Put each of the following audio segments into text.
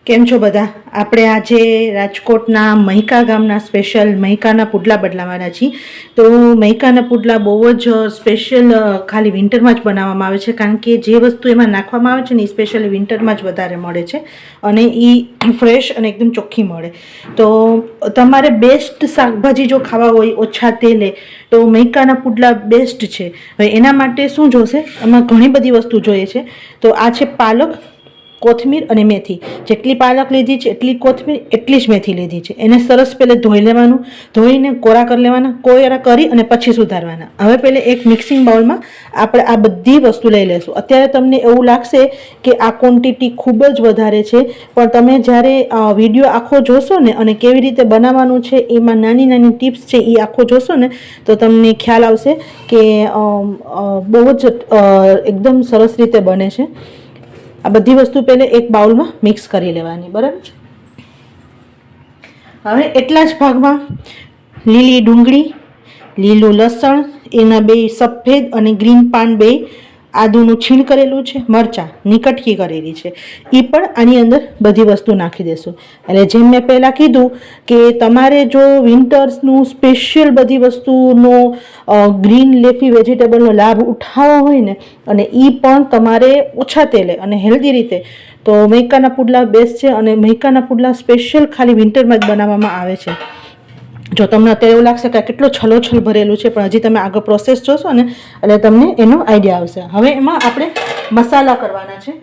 કેમ છો બધા? આપણે આજે રાજકોટના મહિકા ગામના સ્પેશિયલ મહિકાના પુડલા બનાવવાના છીએ. તો મહિકાના પુડલા બહુ જ સ્પેશિયલ ખાલી વિન્ટરમાં જ બનાવવામાં આવે છે, કારણ કે જે વસ્તુ એમાં નાખવામાં આવે છે ને એ સ્પેશિયલી વિન્ટરમાં જ વધારે મળે છે અને એ ફ્રેશ અને એકદમ ચોખ્ખી મળે. તો તમારે બેસ્ટ શાકભાજી જો ખાવા હોય ઓછા તેલે તો મહિકાના પુડલા બેસ્ટ છે. હવે એના માટે શું જોશે? એમાં ઘણી બધી વસ્તુ જોઈએ છે. તો આ છે પાલક, કોથમીર અને મેથી. જેટલી પાલક લીધી છે એટલી કોથમીર એટલી જ મેથી લીધી છે. એને સરસ પહેલે ધોઈ લેવાનું, ધોઈને કોરા કરી લેવાના, કોરા કરી અને પછી સુધારવાના. હવે પહેલે એક મિક્સિંગ બાઉલમાં આપણે આ બધી વસ્તુ લઈ લઈશું. અત્યારે તમને એવું લાગશે કે આ ક્વોન્ટિટી ખૂબ જ વધારે છે, પણ તમે જ્યારે વિડીયો આખો જોશો ને અને કેવી રીતે બનાવવાનું છે એમાં નાની નાની ટિપ્સ છે એ આખો જોશો ને તો તમને ખ્યાલ આવશે કે બહુ જ એકદમ સરસ રીતે બને છે. આ બધી વસ્તુ પહેલે એક બાઉલમાં મિક્સ કરી લેવાની, બરાબર છે. હવે એટલા જ ભાગમાં લીલી ડુંગળી, લીલું લસણ, એના બે સફેદ અને ગ્રીન પાન, બે આદુનું છીણ કરેલું છે, મરચાં નિકટકી કરેલી છે, એ પણ આની અંદર બધી વસ્તુ નાખી દેશું. એટલે જેમ મેં પહેલાં કીધું કે તમારે જો વિન્ટર્સનું સ્પેશિયલ બધી વસ્તુનો ગ્રીન લેફી વેજીટેબલનો લાભ ઉઠાવવો હોય ને અને એ પણ તમારે ઓછા તેલે અને હેલ્ધી રીતે, તો મહિકાના પુડલા બેસ્ટ છે. અને મહિકાના પુડલા સ્પેશિયલ ખાલી વિન્ટરમાં જ બનાવવામાં આવે છે. જો તમને અત્યારે એવું લાગશે કે કેટલું છલોછલ ભરેલું છે, પણ હજી તમે આગળ પ્રોસેસ જોશો ને એટલે તમને એનો આઈડિયા આવશે. હવે એમાં આપણે મસાલા કરવાના છે.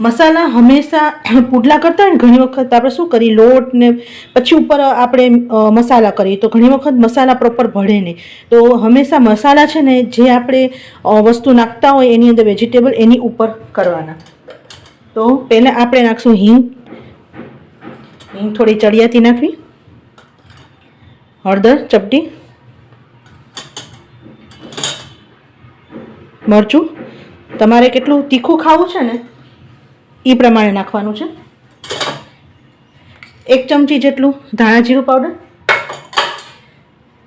મસાલા હંમેશા પુડલા કરતા હોય ને ઘણી વખત આપણે શું કરીએ, લોટ ને પછી ઉપર આપણે મસાલા કરીએ તો ઘણી વખત મસાલા પ્રોપર ભળે નહીં. તો હંમેશા મસાલા છે ને જે આપણે વસ્તુ નાખતા હોય એની અંદર વેજીટેબલ એની ઉપર કરવાના. તો પહેલાં આપણે નાખશું હિંગ. હિંગ થોડી ચડિયાતી નાખવી, હળદર ચપટી, મરચું તમારે કેટલું તીખું ખાવું છે ને એ પ્રમાણે નાખવાનું છે. 1 ચમચી જેટલું ધાણા જીરું પાવડર,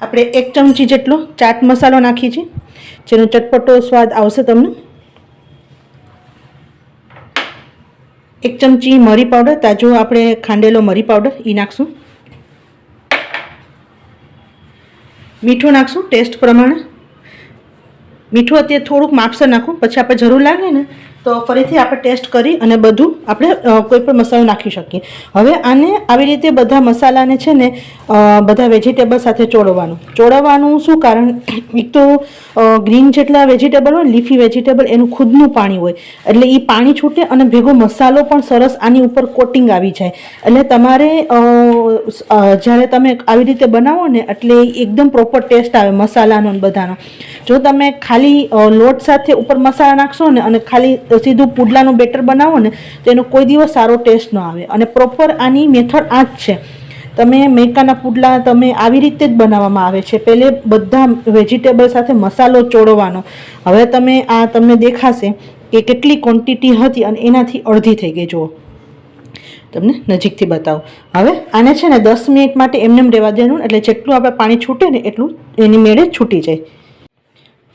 આપણે 1 ચમચી જેટલો ચાટ મસાલો નાખીએ છીએ જેનો ચટપટો સ્વાદ આવશે તમને. 1 ચમચી મરી પાવડર, તાજો આપણે ખાંડેલો મરી પાવડર એ નાખશું. મીઠું નાખશું ટેસ્ટ પ્રમાણે. મીઠું અત્યારે થોડુંક માપસર નાખું, પછી આપણે જરૂર લાગે ને તો ફરીથી આપણે ટેસ્ટ કરી અને બધું આપણે કોઈ પણ મસાલો નાખી શકીએ. હવે આને આવી રીતે બધા મસાલાને છે ને બધા વેજીટેબલ સાથે ચોળવવાનું શું કારણ? એક તો ગ્રીન જેટલા વેજીટેબલ હોય, લીફી વેજીટેબલ, એનું ખુદનું પાણી હોય એટલે એ પાણી છૂટે અને ભેગો મસાલો પણ સરસ આની ઉપર કોટિંગ આવી જાય. એટલે તમારે જ્યારે તમે આવી રીતે બનાવો ને એટલે એકદમ પ્રોપર ટેસ્ટ આવે મસાલાનો અને બધાનો. જો તમે ખાલી લોટ સાથે ઉપર મસાલા નાખશો ને અને ખાલી સીધું પુડલાનું બેટર બનાવો ને તો એનો કોઈ દિવસ સારો ટેસ્ટ ન આવે. અને પ્રોપર આની મેથડ આ જ છે. તમે મહિકાના પુડલા તમે આવી રીતે જ બનાવવામાં આવે છે. પહેલે બધા વેજીટેબલ સાથે મસાલો ચોળવાનો. હવે તમે આ તમને દેખાશે કે કેટલી ક્વોન્ટિટી હતી અને એનાથી અડધી થઈ ગઈ. જુઓ, તમને નજીકથી બતાવું. હવે આને છે ને 10 મિનિટ માટે એમને રહેવા દેવાનું, એટલે જેટલું આપણે પાણી છૂટે ને એટલું એની મેળે છૂટી જાય.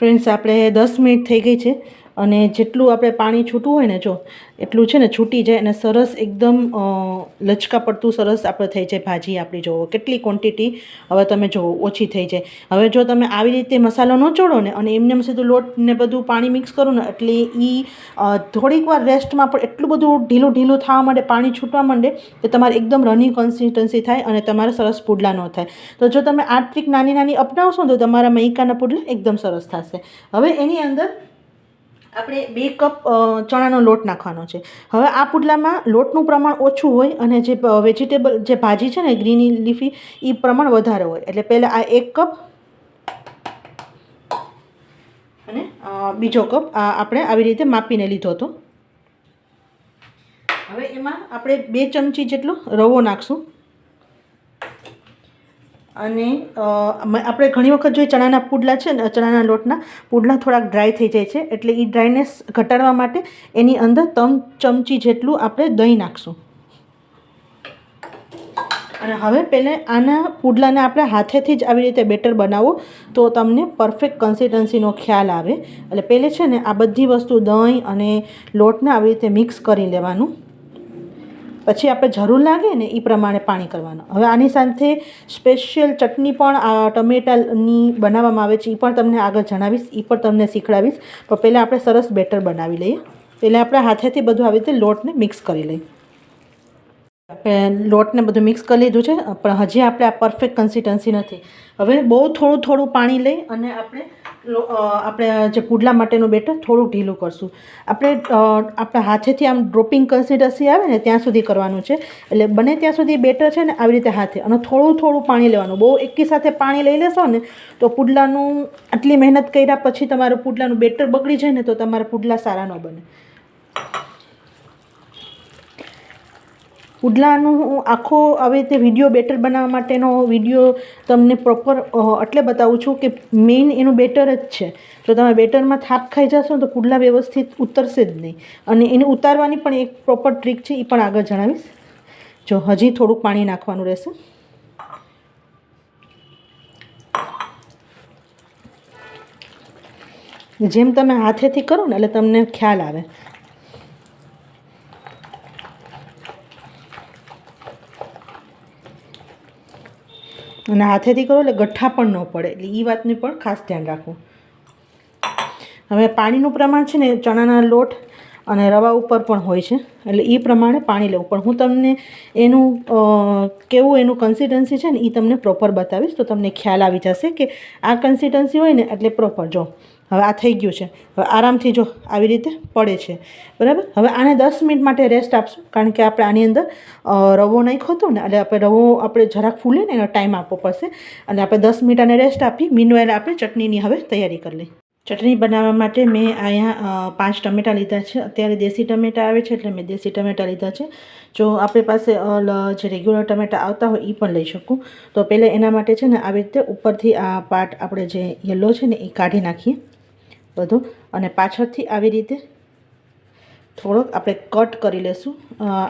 ફ્રેન્ડ્સ, આપણે 10 મિનિટ થઈ ગઈ છે અને જેટલું આપણે પાણી છૂટવું હોય ને જો એટલું છે ને છૂટી જાય અને સરસ એકદમ લચકા પડતું સરસ આપણે થઈ જાય ભાજી આપણી. જુઓ કેટલી ક્વોન્ટિટી હવે તમે જુઓ ઓછી થઈ જાય. હવે જો તમે આવી રીતે મસાલો ન ચોળો ને અને એમને સીધું લોટ ને બધું પાણી મિક્સ કરો ને એટલે એ થોડીક વાર રેસ્ટમાં પણ એટલું બધું ઢીલું ઢીલું થવા માંડે, પાણી છૂટવા માંડે કે તમારે એકદમ રનિંગ કન્સિસ્ટન્સી થાય અને તમારે સરસ પુડલા ન થાય. તો જો તમે આ ટ્રીક નાની નાની અપનાવશો ને તો તમારા મહિકાના પુડલા એકદમ સરસ થશે. હવે એની અંદર આપણે 2 કપ ચણાનો લોટ નાખવાનો છે. હવે આ પુડલામાં લોટનું પ્રમાણ ઓછું હોય અને જે વેજીટેબલ જે ભાજી છે ને ગ્રીન લીફી એ પ્રમાણ વધારે હોય. એટલે પહેલાં આ 1 કપ અને બીજો કપ આ આપણે આવી રીતે માપીને લીધો હતો. હવે એમાં આપણે 2 ચમચી જેટલો રવો નાખશું. અને આપણે ઘણી વખત જોઈએ ચણાના પુડલા છે ને, ચણાના લોટના પુડલા થોડાક ડ્રાય થઈ જાય છે એટલે એ ડ્રાયનેસ ઘટાડવા માટે એની અંદર 3 ચમચી જેટલું આપણે દહીં નાખશું. અને હવે પહેલાં આના પુડલાને આપણે હાથેથી જ આવી રીતે બેટર બનાવો તો તમને પરફેક્ટ કન્સિસ્ટન્સીનો ખ્યાલ આવે. એટલે પહેલે છે ને આ બધી વસ્તુ દહીં અને લોટને આવી રીતે મિક્સ કરી લેવાનું. પછી આપણે જરૂર લાગે ને એ પ્રમાણે પાણી કરવાનું. હવે આની સાથે સ્પેશિયલ ચટણી પણ ટમેટાની બનાવવામાં આવે છે, એ પણ તમને આગળ જણાવીશ, એ પણ તમને શીખડાવીશ. પણ પહેલાં આપણે સરસ બેટર બનાવી લઈએ. પહેલાં આપણે હાથેથી બધું આવી રીતે લોટને મિક્સ કરી લઈએ. આપણે લોટને બધું મિક્સ કરી લીધું છે, પણ હજી આપણે આ પરફેક્ટ કન્સિસ્ટન્સી નથી. હવે બહુ થોડું પાણી લઈ અને આપણે જે પુડલા માટેનું બેટર થોડું ઢીલું કરશું. આપણે હાથેથી આમ ડ્રોપિંગ કન્સિસ્ટન્સી આવે ને ત્યાં સુધી કરવાનું છે. એટલે બને ત્યાં સુધી બેટર છે ને આવી રીતે હાથે અને થોડું પાણી લેવાનું. બહુ એકી સાથે પાણી લઈ લેશો ને તો પુડલાનું આટલી મહેનત કર્યા પછી તમારું પુડલાનું બેટર બગડી જાય ને તો તમારા પુડલા સારા ન બને. પુડલાનું હું આખો આવી રીતે વિડીયો બેટર બનાવવા માટેનો વિડીયો તમને પ્રોપર એટલે બતાવું છું કે મેઇન એનું બેટર જ છે. જો તમે બેટરમાં થાપ ખાઈ જશો ને તો પુડલા વ્યવસ્થિત ઉતરશે જ નહીં. અને એને ઉતારવાની પણ એક પ્રોપર ટ્રીક છે, એ પણ આગળ જણાવીશ. જો હજી થોડુંક પાણી નાખવાનું રહેશે. જેમ તમે હાથેથી કરો ને એટલે તમને ખ્યાલ આવે. અને હાથેથી કરો એટલે ગઠ્ઠા પણ ન પડે, એટલે એ વાતની પણ ખાસ ધ્યાન રાખવું. હવે પાણીનું પ્રમાણ છે ને ચણાના લોટ અને રવા ઉપર પણ હોય છે, એટલે એ પ્રમાણે પાણી લેવું. પણ હું તમને એનું કેવું એનું કન્સિસ્ટન્સી છે ને એ તમને પ્રોપર બતાવીશ, તો તમને ખ્યાલ આવી જશે કે આ કન્સિસ્ટન્સી હોય ને એટલે પ્રોપર. જો હવે આ થઈ ગયું છે. હવે આરામથી જો આવી રીતે પડે છે, બરાબર. હવે આને 10 મિનિટ માટે રેસ્ટ આપશું, કારણ કે આપણે આની અંદર રવો નાખ્યો હતો ને, એટલે આપણે જરાક ફૂલે ને એનો ટાઈમ આપવો પડશે. અને આપણે 10 મિનિટ આને રેસ્ટ આપી. મીનવાઇલ આપણે ચટણીની હવે તૈયારી કરી લઈએ. ચટણી બનાવવા માટે મેં અહીંયા 5 ટમેટાં લીધા છે. અત્યારે દેશી ટમેટાં આવે છે એટલે મેં દેશી ટમેટાં લીધા છે. જો આપણી પાસે જે રેગ્યુલર ટમેટાં આવતા હોય એ પણ લઈ શકું. તો પહેલાં એના માટે છે ને આવી રીતે ઉપરથી આ પાર્ટ આપણે જે યલો છે ને એ કાઢી નાખીએ બધું. અને પાછળથી આવી રીતે થોડોક આપણે કટ કરી લેશું.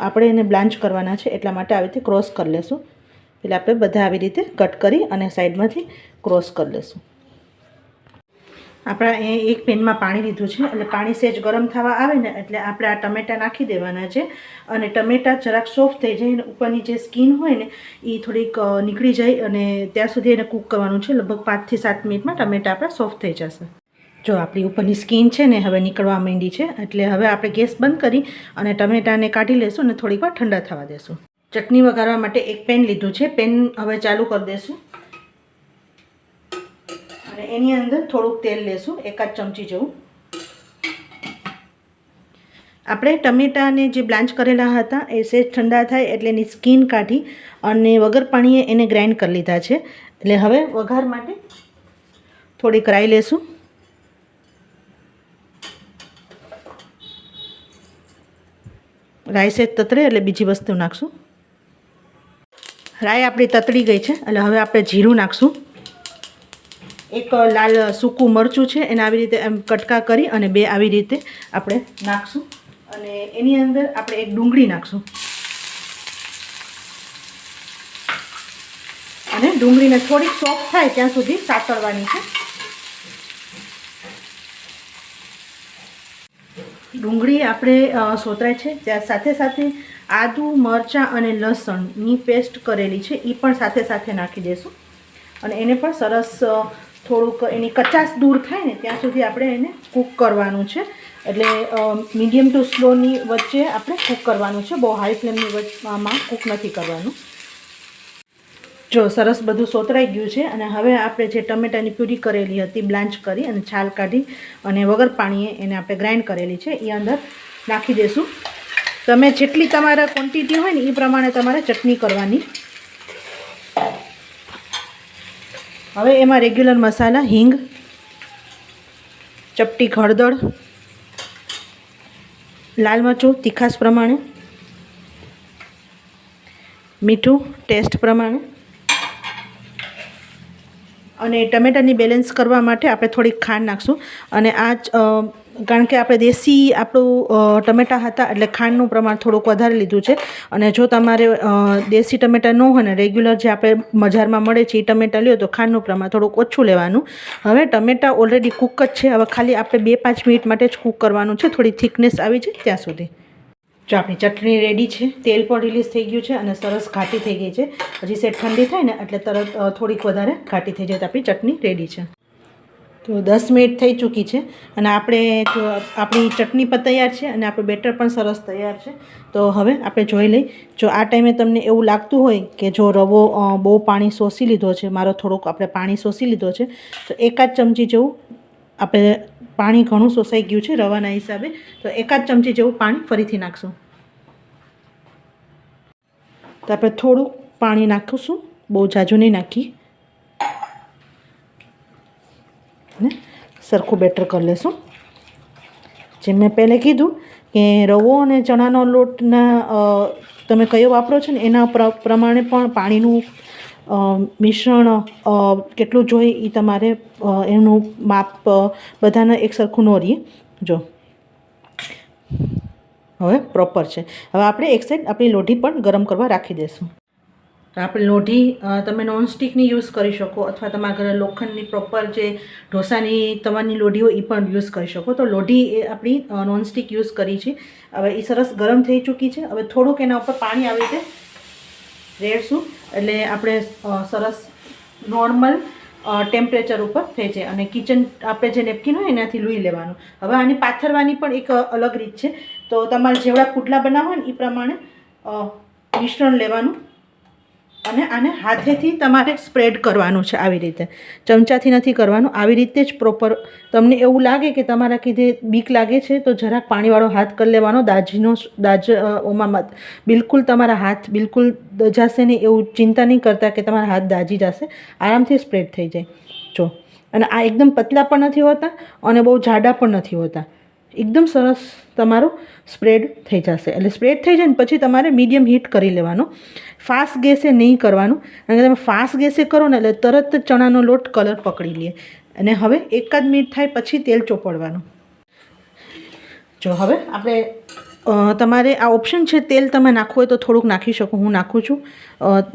આપણે એને બ્લાન્ચ કરવાના છે એટલા માટે આવી રીતે ક્રોસ કરી લેશું. એટલે આપણે બધા આવી રીતે કટ કરી અને સાઈડમાંથી ક્રોસ કરી લેશું. આપણે એક પેનમાં પાણી લીધું છે, એટલે પાણી સહેજ ગરમ થવા આવે ને એટલે આપણે આ ટમેટાં નાખી દેવાના છે. અને ટમેટાં જરાક સોફ્ટ થઈ જાય અને ઉપરની જે સ્કીન હોય ને એ થોડીક નીકળી જાય, અને ત્યાં સુધી એને કૂક કરવાનું છે. લગભગ 5 થી 7 મિનિટમાં ટમેટાં આપણા સોફ્ટ થઈ જશે. જો આપણી ઉપરની સ્કીન છે ને હવે નીકળવા માંડી છે, એટલે હવે આપણે ગેસ બંધ કરી અને ટમેટાને કાઢી લેશું અને થોડીક વાર ઠંડા થવા દેશું. ચટણી વઘારવા માટે એક પેન લીધું છે. પેન હવે ચાલુ કરી દેશું અને એની અંદર થોડુંક તેલ લેશું, 1 ચમચી જેવું. આપણે ટમેટાને જે બ્લાન્ચ કરેલા હતા એ સહેજ ઠંડા થાય એટલે એની સ્કીન કાઢી અને વગર પાણીએ એને ગ્રાઇન્ડ કરી લીધા છે. એટલે હવે વઘાર માટે થોડીક રાઈ લેશું. રાઈ સહેજ તતરે એટલે બીજી વસ્તુ નાખશું. રાઈ આપણી તતડી ગઈ છે એટલે હવે આપણે જીરું નાખશું. એક લાલ સૂકું મરચું છે એને આવી રીતે એમ કટકા કરી અને 2 આવી રીતે આપણે નાખશું. અને એની અંદર આપણે એક ડુંગળી નાખશું. અને ડુંગળીને થોડીક સોફ્ટ થાય ત્યાં સુધી સાતળવાની છે. ડુંગળી આપણે સોતરાય છે ત્યાં સાથે સાથે આદું, મરચાં અને લસણની પેસ્ટ કરેલી છે એ પણ સાથે સાથે નાખી દઈશું. અને એને પણ સરસ થોડુંક એની કચાશ દૂર થાય ને ત્યાં સુધી આપણે એને કૂક કરવાનું છે. એટલે મીડિયમ ટુ સ્લોની વચ્ચે આપણે કૂક કરવાનું છે, બહુ હાઈ ફ્લેમની વચ્ચેમાં કૂક નથી કરવાનું. જો સરસ બધું સોતરાઈ ગયું છે. અને હવે આપણે જે ટમેટાની પ્યુરી કરેલી હતી, બ્લાન્ચ કરી અને છાલ કાઢી અને વગર પાણીએ એને આપણે ગ્રાઇન્ડ કરેલી છે એ અંદર નાખી દઈશું. તમે જેટલી તમારા ક્વોન્ટિટી હોય ને એ પ્રમાણે તમારે ચટણી કરવાની. હવે એમાં રેગ્યુલર મસાલા, હિંગ, ચપટી હળદર, લાલ મરચું તીખાશ પ્રમાણે, મીઠું ટેસ્ટ પ્રમાણે, અને ટમેટાની બેલેન્સ કરવા માટે આપણે થોડીક ખાંડ નાખશું. અને આ કારણ કે આપણે દેશી આપણું ટમેટાં હતા એટલે ખાંડનું પ્રમાણ થોડુંક વધારે લીધું છે. અને જો તમારે દેશી ટમેટાં ન હોય ને રેગ્યુલર જે આપણે બજારમાં મળે છે એ ટમેટાં લ્યો તો ખાંડનું પ્રમાણ થોડુંક ઓછું લેવાનું. હવે ટમેટાં ઓલરેડી કૂક જ છે, હવે ખાલી આપણે 2-5 મિનિટ માટે જ કૂક કરવાનું છે, થોડી થિકનેસ આવી જાય ત્યાં સુધી. જો આપણી ચટણી રેડી છે, તેલ પણ રિલીઝ થઈ ગયું છે અને સરસ ઘાટી થઈ ગઈ છે. હજી સેટ ઠંડી થાય ને એટલે તરત થોડીક વધારે ઘાટી થઈ જાય તો આપણી ચટણી રેડી છે. તો 10 મિનિટ થઈ ચૂકી છે અને આપણી ચટણી પણ તૈયાર છે અને આપણું બેટર પણ સરસ તૈયાર છે. તો હવે આપણે જોઈ લઈ. જો આ ટાઈમે તમને એવું લાગતું હોય કે જો રવો બહુ પાણી શોષી લીધો છે, મારો થોડુંક આપણે પાણી શોષી લીધો છે, તો 1 ચમચી જેવું આપણે પાણી ઘણું શોષાઈ ગયું છે રવાના હિસાબે, તો 1 ચમચી જેવું પાણી ફરીથી નાખશું. તો આપણે થોડું પાણી નાખીશું, બહુ ઝાઝું નહીં નાખીએ, ને સરખું બેટર કરી લેશું. જેમ મેં પહેલે કીધું કે રવો અને ચણાનો લોટના તમે કયો વાપરો છો ને એના પ્રમાણે પણ પાણીનું મિશ્રણ કેટલું જોઈએ એ તમારે એનું માપ બધાને એક સરખું ન રહીએ. જો હવે પ્રોપર છે. હવે આપણે એક સાઈડ આપણી લોઢી પણ ગરમ કરવા રાખી દઈશું. તો આપણે લોઢી તમે નોનસ્ટિકની યુઝ કરી શકો અથવા તમારા ઘરે લોખંડની પ્રોપર જે ઢોસાની તવાની લોઢી હોય એ પણ યુઝ કરી શકો. તો લોઢી એ આપણી નોનસ્ટિક યુઝ કરી છે. હવે એ સરસ ગરમ થઈ ચૂકી છે. હવે થોડુંક એના ઉપર પાણી આવી રીતે રેડશું એટલે આપણે સરસ નોર્મલ ટેમ્પરેચર ઉપર થઈ જાય અને કિચન આપણે જે નેપકિન હોય એનાથી લૂઈ લેવાનું. હવે આની પાથરવાની પણ એક અલગ રીત છે. તો તમારે જેવડા પુડલા બનાવવા હોય ને એ પ્રમાણે મિશ્રણ લેવાનું અને આને હાથેથી તમારે સ્પ્રેડ કરવાનું છે. આવી રીતે ચમચાથી નથી કરવાનું, આવી રીતે જ પ્રોપર. તમને એવું લાગે કે તમારા કીધે બીક લાગે છે તો જરાક પાણીવાળો હાથ કરી લેવાનો. ઓમાં બિલકુલ તમારા હાથ બિલકુલ દજાશે નહીં એવું ચિંતા નહીં કરતા કે તમારા હાથ દાજી જશે. આરામથી સ્પ્રેડ થઈ જાય. જો, અને આ એકદમ પતલા પણ નથી હોતા અને બહુ જાડા પણ નથી હોતા. એકદમ સરસ તમારું સ્પ્રેડ થઈ જશે. એટલે સ્પ્રેડ થઈ જાય ને પછી તમારે મીડિયમ હીટ કરી લેવાનો. ફાસ્ટ ગેસે નહીં કરવાનું, કારણ કે તમે ફાસ્ટ ગેસે કરો ને એટલે તરત જ ચણાનો લોટ કલર પકડી લે. અને હવે 1 જ મિનિટ થાય પછી તેલ ચોપડવાનું. જો હવે આપણે તમારે આ ઓપ્શન છે, તેલ તમે નાખવું હોય તો થોડુંક નાખી શકો. હું નાખું છું.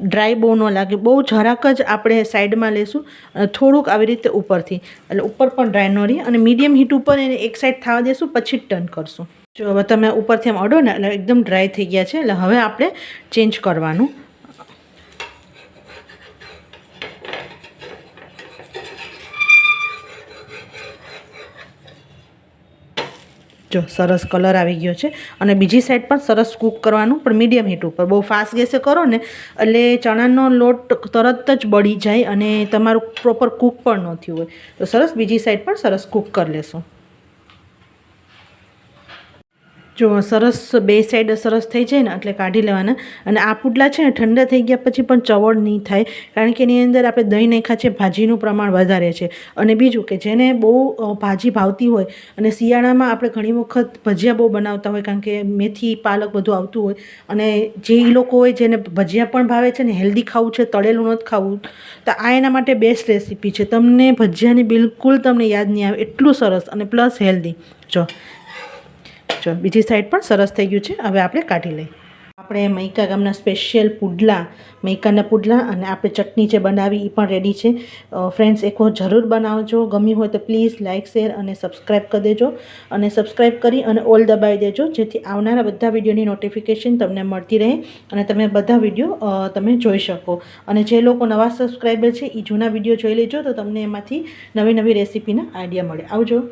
ડ્રાય બહુ ન લાગે, બહુ જરાક જ આપણે સાઈડમાં લેશું અને થોડુંક આવી રીતે ઉપરથી, એટલે ઉપર પણ ડ્રાય ન રહે. અને મીડિયમ હીટ ઉપર એને એક સાઈડ થવા દેશું પછી જ ટર્ન કરશું. જો હવે તમે ઉપરથી આમ અડો ને એટલે એકદમ ડ્રાય થઈ ગયા છે. એટલે હવે આપણે ચેન્જ કરવાનું. જો સરસ કલર આવી ગયો છે અને બીજી સાઈડ પણ સરસ કૂક કરવાનું, પણ મીડિયમ હીટ ઉપર. બહુ ફાસ્ટ ગેસે કરો ને એટલે ચણાનો લોટ તરત જ બળી જાય અને તમારું પ્રોપર કૂક પણ ન થયું હોય. તો સરસ બીજી સાઈડ પણ સરસ કૂક કરી લેશું. જો સરસ બે સાઈડ સરસ થઈ જાય ને એટલે કાઢી લેવાના. અને આ પુડલા છે ને ઠંડા થઈ ગયા પછી પણ ચવડ નહીં થાય, કારણ કે એની અંદર આપણે દહીં નાખ્યા છે, ભાજીનું પ્રમાણ વધારે છે. અને બીજું કે જેને બહુ ભાજી ભાવતી હોય અને શિયાળામાં આપણે ઘણી વખત ભજીયા બહુ બનાવતા હોય, કારણ કે મેથી પાલક બધું આવતું હોય, અને જે લોકો હોય જેને ભજીયા પણ ભાવે છે ને હેલ્ધી ખાવું છે, તળેલું નથી ખાવું, તો આ એના માટે બેસ્ટ રેસીપી છે. તમને ભજીયાની બિલકુલ તમને યાદ નહીં આવે, એટલું સરસ અને પ્લસ હેલ્ધી. જો બીજી સાઈડ પણ સરસ થઈ ગયું છે. હવે આપણે કાઢી લઈએ. આપણે મૈકા ગામના સ્પેશિયલ પુડલા, મૈકાના પુડલા અને આપણે ચટણી જે બનાવી એ પણ રેડી છે. ફ્રેન્ડ્સ, એક વખત જરૂર બનાવજો. ગમ્યું હોય તો પ્લીઝ લાઇક, શેર અને સબસ્ક્રાઈબ કરી દેજો. અને સબસ્ક્રાઈબ કરી અને ઓલ દબાવી દેજો, જેથી આવનારા બધા વિડીયોની નોટિફિકેશન તમને મળતી રહે અને તમે બધા વિડીયો તમે જોઈ શકો. અને જે લોકો નવા સબસ્ક્રાઈબર છે એ જૂના વિડીયો જોઈ લેજો, તો તમને એમાંથી નવી નવી રેસીપીના આઈડિયા મળે. આવજો.